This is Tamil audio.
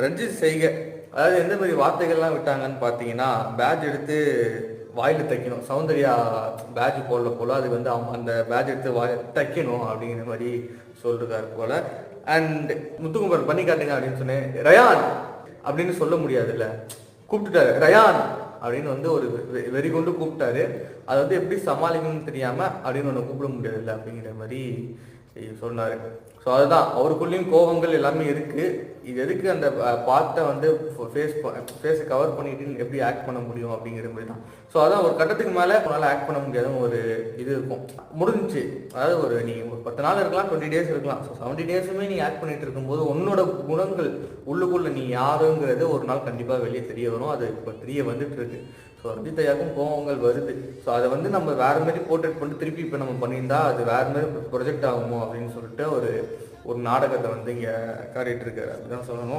ரஞ்சித் செய்க, அதாவது எந்த மாதிரி வார்த்தைகள்லாம் விட்டாங்கன்னு பார்த்தீங்கன்னா, பேட்ஜ் எடுத்து வாயில் தைக்கணும். சௌந்தர்யா பேட்ஜ் போடல போல, அது வந்து அவங்க அந்த பேட்ஜ் எடுத்து தைக்கணும் அப்படிங்கிற மாதிரி சொல்லிருக்காரு போல. அண்ட் முத்துக்குமர் பண்ணி காட்டுங்க அப்படின்னு சொன்னேன். ரயான் அப்படின்னு சொல்ல முடியாதுல்ல, கூப்பிட்டுட்டாரு ரயான் அப்படின்னு வந்து ஒரு வெறி கொண்டு கூப்பிட்டாரு. அதை வந்து எப்படி சமாளிக்கணும்னு தெரியாம அப்படின்னு ஒன்று கூப்பிட முடியாதுல்ல அப்படிங்கிற மாதிரி சொன்னாரு. ஸோ அதுதான் அவருக்குள்ளேயும் கோபங்கள் எல்லாமே இருக்கு. இது எதுக்கு அந்த பார்ட்டை வந்து ஃபேஸை கவர் பண்ணிட்டு எப்படி ஆக்ட் பண்ண முடியும் அப்படிங்கிற மாதிரி தான். ஸோ அதான் ஒரு கட்டத்துக்கு மேலே உன்னால் ஆக்ட் பண்ண முடியாத ஒரு இது இருக்கும். முடிஞ்சிச்சு. அதாவது ஒரு நீ ஒரு 10 நாள் இருக்கலாம், 20 days இருக்கலாம். ஸோ 70 days-உமே நீ ஆக்ட் பண்ணிட்டு இருக்கும்போது உன்னோட குணங்கள் உள்ளுக்குள்ள நீ யாருங்கிறது ஒரு நாள் கண்டிப்பாக வெளியே தெரிய வரும். அது இப்போ தெரிய வந்துட்டு இருக்கு. ஸோ ரஞ்சித் ஐயாவுக்கும் கோபங்கள் வருது. ஸோ அதை வந்து நம்ம வேறு மாதிரி போர்ட்ரேட் பண்ணிட்டு திருப்பி இப்போ நம்ம பண்ணியிருந்தா அது வேறு மாதிரி ப்ரொஜெக்ட் ஆகுமோ அப்படின்னு சொல்லிட்டு ஒரு நாடகத்தை வந்து இங்கே காட்டிகிட்டு இருக்காரு. அப்படிதான் சொல்லணும்.